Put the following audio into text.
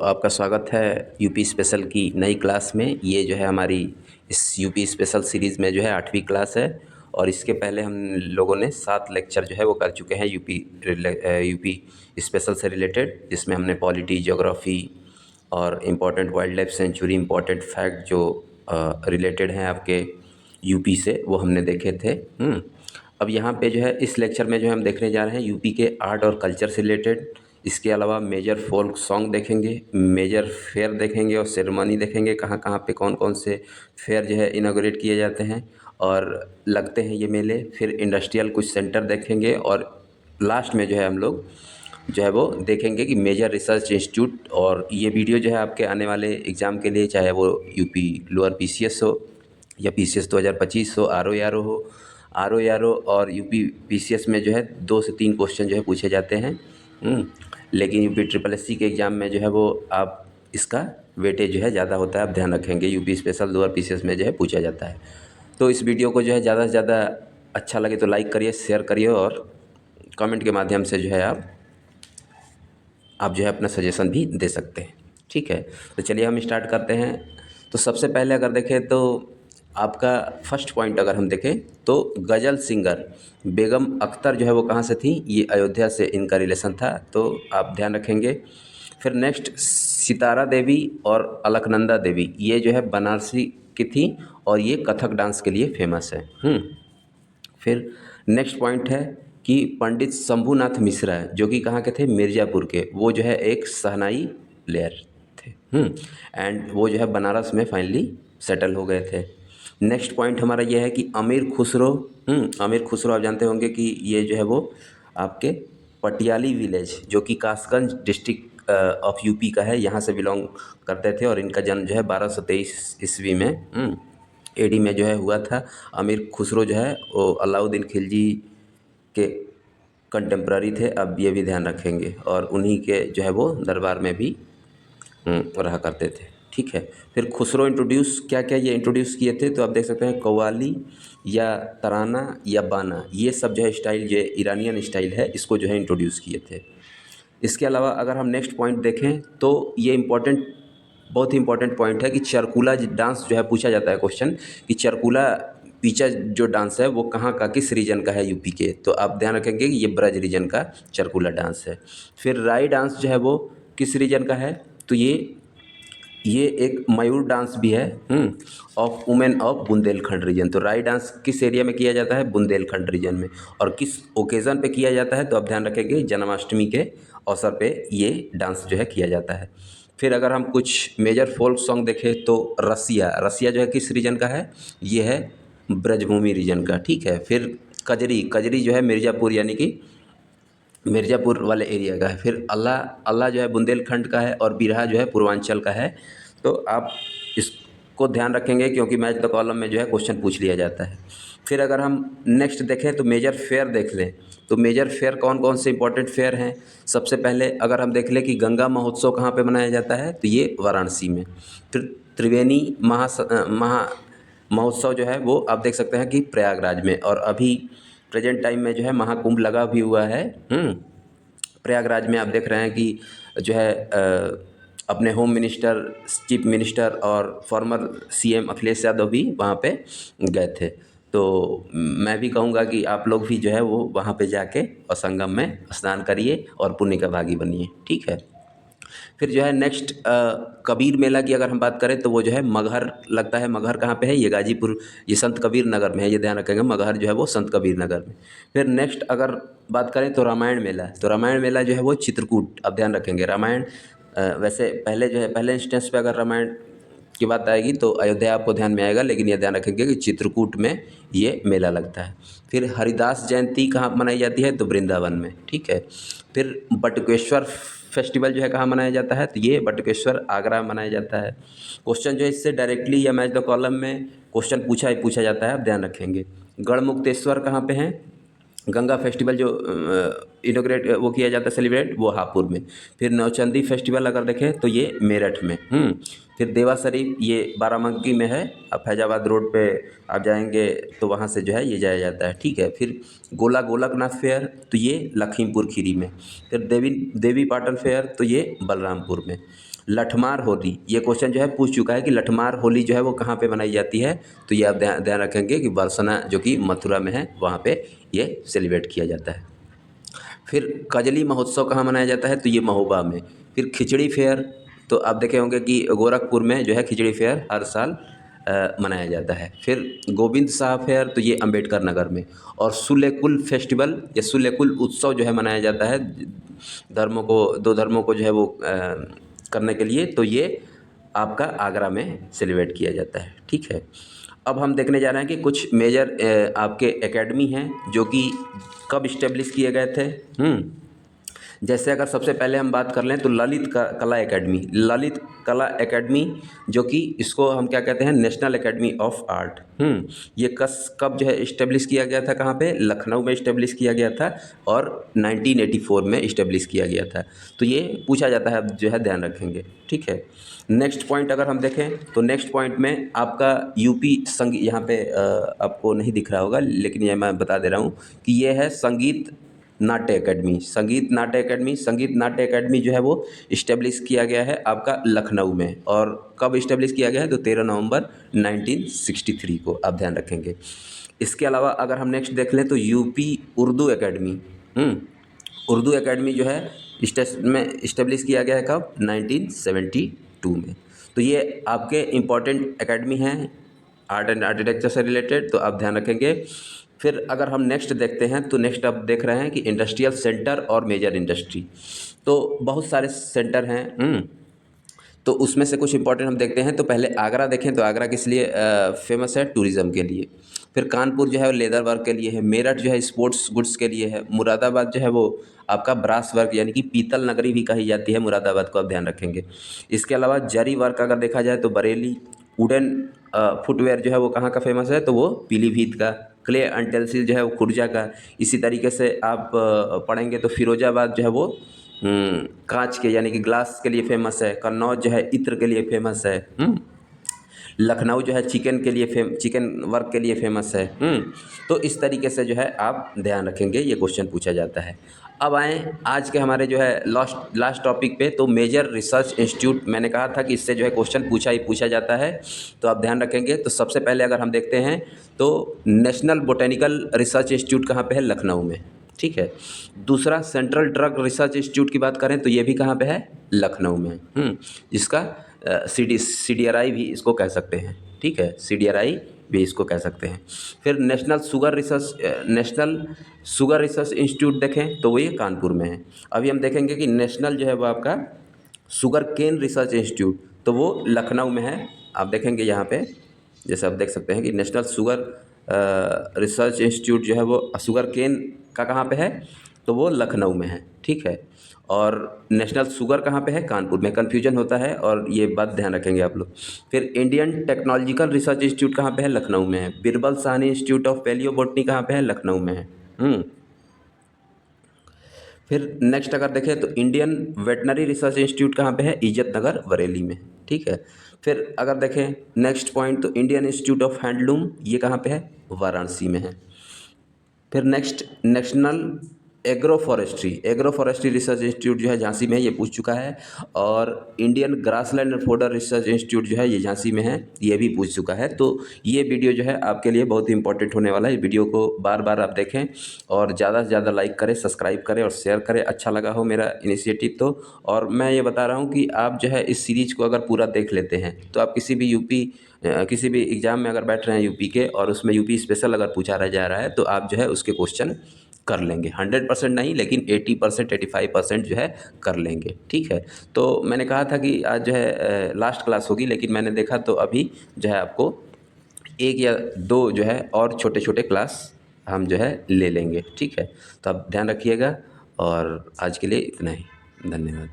आपका स्वागत है यूपी स्पेशल की नई क्लास में। ये जो है हमारी इस यूपी स्पेशल सीरीज़ में जो है 8वीं क्लास है। और इसके पहले हम लोगों ने 7 लेक्चर जो है वो कर चुके हैं यूपी स्पेशल से रिलेटेड, जिसमें हमने पॉलिटी, ज्योग्राफी और important wild life sanctuary, important fact जो रिलेटेड हैं आपके यूपी से, वो हमने देखे थे। अब यहाँ पे जो है इस लेक्चर में जो है हम देखने जा रहे हैं यूपी के आर्ट और कल्चर से रिलेटेड। इसके अलावा मेजर फोल्क सॉन्ग देखेंगे, मेजर फेयर देखेंगे और सेरेमनी देखेंगे, कहाँ कहाँ पे कौन कौन से फेयर जो है इनागोरेट किए जाते हैं और लगते हैं ये मेले। फिर इंडस्ट्रियल कुछ सेंटर देखेंगे और लास्ट में जो है हम लोग जो है वो देखेंगे कि मेजर रिसर्च इंस्टीट्यूट। और ये वीडियो जो है आपके आने वाले एग्ज़ाम के लिए, चाहे वो यूपी लोअर पीसीएस हो या पीसीएस 2025 हो, आरओ हो, आरओ और यूपी पीसीएस में जो है 2 से 3 क्वेश्चन जो है पूछे जाते हैं। लेकिन यूपी ट्रिपल एससी के एग्ज़ाम में जो है वो आप इसका वेटेज जो है ज़्यादा होता है, आप ध्यान रखेंगे। यूपी स्पेशल लोअर पीसीएस में जो है पूछा जाता है। तो इस वीडियो को जो है ज़्यादा से ज़्यादा अच्छा लगे तो लाइक करिए, शेयर करिए और कमेंट के माध्यम से जो है आप जो है अपना सजेशन भी दे सकते हैं। ठीक है, तो चलिए हम स्टार्ट करते हैं। तो सबसे पहले अगर देखें तो आपका फर्स्ट पॉइंट अगर हम देखें तो गज़ल सिंगर बेगम अख्तर जो है वो कहाँ से थी, ये अयोध्या से इनका रिलेशन था, तो आप ध्यान रखेंगे। फिर नेक्स्ट सितारा देवी और अलकनंदा देवी, ये जो है बनारसी की थी और ये कथक डांस के लिए फेमस है। फिर नेक्स्ट पॉइंट है कि पंडित शंभूनाथ मिश्रा जो कि कहाँ के थे, मिर्ज़ापुर के, वो जो है एक शहनाई प्लेयर थे। एंड वो जो है बनारस में फाइनली सेटल हो गए थे। नेक्स्ट पॉइंट हमारा ये है कि अमीर खुसरो। अमीर खुसरो आप जानते होंगे कि ये जो है वो आपके पटियाली विलेज जो कि कासगंज डिस्ट्रिक्ट ऑफ यूपी का है, यहाँ से बिलोंग करते थे। और इनका जन्म जो है 1223 ईस्वी में एडी में जो है हुआ था। अमीर खुसरो जो है वो अलाउद्दीन खिलजी के कंटेम्प्ररी थे, अब ये भी ध्यान रखेंगे। और उन्हीं के जो है वो दरबार में भी रहा करते थे। ठीक है, फिर खुसरो इंट्रोड्यूस क्या क्या ये इंट्रोड्यूस किए थे, तो आप देख सकते हैं कव्वाली या तराना या बाना, ये सब जो है स्टाइल, जो ईरानियन स्टाइल है, इसको जो है इंट्रोड्यूस किए थे। इसके अलावा अगर हम नेक्स्ट पॉइंट देखें तो ये बहुत ही इंपॉर्टेंट पॉइंट है कि चरकुला डांस जो है पूछा जाता है क्वेश्चन कि चरकुला पीछा जो डांस है वो कहाँ का, किस रीजन का है यूपी के, तो आप ध्यान रखेंगे कि ये ब्रज रीजन का चरकुला डांस है। फिर राई डांस जो है वो किस रीजन का है, तो ये एक मयूर डांस भी है of women of Bundelkhand region. तो राई डांस किस एरिया में किया जाता है, बुंदेलखंड रीजन में। और किस ओकेज़न पे किया जाता है, तो आप ध्यान रखेंगे जन्माष्टमी के अवसर पे ये डांस जो है किया जाता है। फिर अगर हम कुछ मेजर फोल्क सॉन्ग देखें तो रसिया जो है किस रीजन का है, ये है ब्रजभूमि रीजन का। ठीक है, फिर कजरी जो है मिर्ज़ापुर यानी कि मिर्ज़ापुर वाले एरिया का है। फिर अल्लाह जो है बुंदेलखंड का है और बिरहा जो है पूर्वांचल का है। तो आप इसको ध्यान रखेंगे क्योंकि मैच द कॉलम में जो है क्वेश्चन पूछ लिया जाता है। फिर अगर हम नेक्स्ट देखें तो मेजर फेयर देख लें, तो मेजर फेयर कौन कौन से इंपॉर्टेंट फेयर हैं। सबसे पहले अगर हम देख लें कि गंगा महोत्सव कहाँ पे मनाया जाता है, तो ये वाराणसी में। फिर त्रिवेणी महा महोत्सव जो है वो आप देख सकते हैं कि प्रयागराज में। और अभी प्रेजेंट टाइम में जो है महाकुंभ लगा भी हुआ है प्रयागराज में। आप देख रहे हैं कि जो है अपने होम मिनिस्टर, चीफ मिनिस्टर और फॉर्मर सीएम अखिलेश यादव भी वहाँ पे गए थे। तो मैं भी कहूँगा कि आप लोग भी जो है वो वहाँ पे जाके और संगम में स्नान करिए और पुण्य का भागी बनिए। ठीक है, फिर जो है नेक्स्ट कबीर मेला की अगर हम बात करें तो वो जो है मगहर लगता है। मगहर कहाँ पे है, ये गाजीपुर, ये संत कबीर नगर में है, ये ध्यान रखेंगे। मगहर जो है वो संत कबीर नगर में। फिर नेक्स्ट अगर बात करें तो रामायण मेला, तो रामायण मेला जो है वो चित्रकूट, आप ध्यान रखेंगे। रामायण वैसे पहले जो है पहले इंस्टेंस पे अगर रामायण की बात आएगी तो अयोध्या आपको ध्यान में आएगा, लेकिन ये ध्यान रखेंगे कि चित्रकूट में ये मेला लगता है। फिर हरिदास जयंती कहाँ मनाई जाती है, तो वृंदावन में। ठीक है, फिर बटुकेश्वर फेस्टिवल जो है कहाँ मनाया जाता है, तो ये बटुकेश्वर आगरा में मनाया जाता है। क्वेश्चन जो है इससे डायरेक्टली या मैच द कॉलम में क्वेश्चन पूछा जाता है, आप ध्यान रखेंगे। गढ़मुक्तेश्वर कहाँ पे हैं, गंगा फेस्टिवल जो इनोग्रेट वो किया जाता है सेलिब्रेट, वो हापुड़ में। फिर नौचंदी फेस्टिवल अगर देखें तो ये मेरठ में। फिर देवा शरीफ ये बाराबंकी में है, अब फैजाबाद रोड पे आप जाएंगे तो वहाँ से जो है ये जाया जाता है। ठीक है, फिर गोलकनाथ फेयर तो ये लखीमपुर खीरी में। फिर देवी पाटन फेयर तो ये बलरामपुर में। लठमार होली, ये क्वेश्चन जो है पूछ चुका है कि लठमार होली जो है वो कहाँ पे मनाई जाती है। तो ये आप ध्यान ध्यान रखेंगे कि बरसना जो कि मथुरा में है वहाँ पे ये सेलिब्रेट किया जाता है। फिर कजली महोत्सव कहाँ मनाया जाता है, तो ये महोबा में। फिर खिचड़ी फेयर, तो आप देखे होंगे कि गोरखपुर में जो है खिचड़ी फेयर हर साल मनाया जाता है। फिर गोविंद शाह फेयर, तो ये अंबेडकर नगर में। और सुलेकुल फेस्टिवल या सुलेकुल उत्सव जो है मनाया जाता है धर्मों को, दो धर्मों को जो है वो करने के लिए, तो ये आपका आगरा में सेलिब्रेट किया जाता है। ठीक है, अब हम देखने जा रहे हैं कि कुछ मेजर आपके एकेडमी हैं जो कि कब इस्टेब्लिश किए गए थे। जैसे अगर सबसे पहले हम बात कर लें तो कला एकेडमी, ललित कला एकेडमी जो कि इसको हम क्या कहते हैं, नेशनल एकेडमी ऑफ आर्ट। ये कब जो है इस्टेब्लिश किया गया था, कहाँ पे, लखनऊ में इस्टेब्लिश किया गया था और 1984 में इस्टेब्लिश किया गया था। तो ये पूछा जाता है, जो है ध्यान रखेंगे। ठीक है, नेक्स्ट पॉइंट अगर हम देखें तो नेक्स्ट पॉइंट में आपका यूपी संगीत, यहाँ पे आपको नहीं दिख रहा होगा लेकिन ये मैं बता दे रहा हूँ कि ये है संगीत नाट्य एकेडमी। संगीत नाट्य एकेडमी जो है वो इस्टेब्लिश किया गया है आपका लखनऊ में। और कब इस्टेब्लिश किया गया है, तो 13 नवंबर 1963 को, आप ध्यान रखेंगे। इसके अलावा अगर हम नेक्स्ट देख लें तो UP Urdu academy, Urdu academy जो है में इस्टेब्लिश किया गया है कब, 1972 में। तो ये आपके इम्पॉर्टेंट एकेडमी हैं आर्ट एंड आर्किटेक्चर से रिलेटेड, तो आप ध्यान रखेंगे। फिर अगर हम नेक्स्ट देखते हैं तो नेक्स्ट आप देख रहे हैं कि इंडस्ट्रियल सेंटर और मेजर इंडस्ट्री, तो बहुत सारे सेंटर हैं। तो उसमें से कुछ इंपॉर्टेंट हम देखते हैं। तो पहले आगरा देखें तो आगरा किस लिए फेमस है, टूरिज़्म के लिए। फिर कानपुर जो है वो लेदर वर्क के लिए है। मेरठ जो है स्पोर्ट्स गुड्स के लिए है। मुरादाबाद जो है वो आपका ब्रास वर्क यानी कि पीतल नगरी भी कही जाती है मुरादाबाद को, आप ध्यान रखेंगे। इसके अलावा जरी वर्क अगर देखा जाए तो बरेली। वुडन फुटवेयर जो है वो कहाँ का फेमस है, तो वो पीलीभीत का। क्ले एंड टेंसिल जो है वो खुर्जा का। इसी तरीके से आप पढ़ेंगे तो फिरोजाबाद जो है वो कांच के यानी कि ग्लास के लिए फेमस है। कन्नौज जो है इत्र के लिए फेमस है। लखनऊ जो है चिकन के लिए चिकन वर्क के लिए फेमस है। तो इस तरीके से जो है आप ध्यान रखेंगे, ये क्वेश्चन पूछा जाता है। अब आएँ आज के हमारे जो है लास्ट टॉपिक पे, तो मेजर रिसर्च इंस्टीट्यूट। मैंने कहा था कि इससे जो है क्वेश्चन पूछा ही पूछा जाता है, तो आप ध्यान रखेंगे। तो सबसे पहले अगर हम देखते हैं तो नेशनल बोटेनिकल रिसर्च इंस्टीट्यूट कहाँ पे है, लखनऊ में। ठीक है, दूसरा सेंट्रल ड्रग रिसर्च इंस्टीट्यूट की बात करें तो ये भी कहाँ पे है, लखनऊ में। जिसका CDRI भी इसको कह सकते हैं। ठीक है, CDRI भी इसको कह सकते हैं। फिर नेशनल शुगर रिसर्च इंस्टीट्यूट देखें तो वो ये कानपुर में है। अभी हम देखेंगे कि नेशनल जो है वो आपका शुगर केन रिसर्च इंस्टीट्यूट, तो वो लखनऊ में है। आप देखेंगे यहाँ पे, जैसे आप देख सकते हैं कि नेशनल शुगर रिसर्च इंस्टीट्यूट जो है वो शुगर केन का कहाँ पे है, तो वो लखनऊ में है। ठीक है, और नेशनल शुगर कहाँ पे है, कानपुर में। कन्फ्यूजन होता है और ये बात ध्यान रखेंगे आप लोग। फिर इंडियन टेक्नोलॉजिकल रिसर्च इंस्टीट्यूट कहाँ पे है, लखनऊ में है। Birbal Sahni institute of palaeobotany कहाँ पे है, लखनऊ में है। फिर नेक्स्ट अगर देखें तो इंडियन वेटनरी रिसर्च इंस्टीट्यूट कहाँ पे है, इज्जत नगर बरेली में। ठीक है, फिर अगर देखें नेक्स्ट पॉइंट तो इंडियन इंस्टीट्यूट ऑफ हैंडलूम, ये कहाँ पे है, वाराणसी में है। फिर next national agro forestry research institute जो है झांसी में है, ये पूछ चुका है। और Indian grassland and fodder research institute जो है ये झांसी में है, ये भी पूछ चुका है। तो ये वीडियो जो है आपके लिए बहुत ही इंपॉर्टेंट होने वाला है। इस वीडियो को बार बार आप देखें और ज़्यादा से ज़्यादा लाइक करें, सब्सक्राइब करें और शेयर करें, अच्छा लगा हो मेरा इनिशिएटिव तो। और मैं ये बता रहा हूँ कि आप जो है इस सीरीज़ को अगर पूरा देख लेते हैं तो आप किसी भी एग्ज़ाम में अगर बैठ रहे हैं यूपी के और उसमें यूपी स्पेशल अगर पूछा रह जा रहा है तो आप जो है उसके क्वेश्चन कर लेंगे। 100% नहीं लेकिन 80% 85% जो है कर लेंगे। ठीक है, तो मैंने कहा था कि आज जो है लास्ट क्लास होगी, लेकिन मैंने देखा तो अभी जो है आपको 1 या 2 जो है और छोटे छोटे क्लास हम जो है ले लेंगे। ठीक है, तो आप ध्यान रखिएगा और आज के लिए इतना ही। धन्यवाद।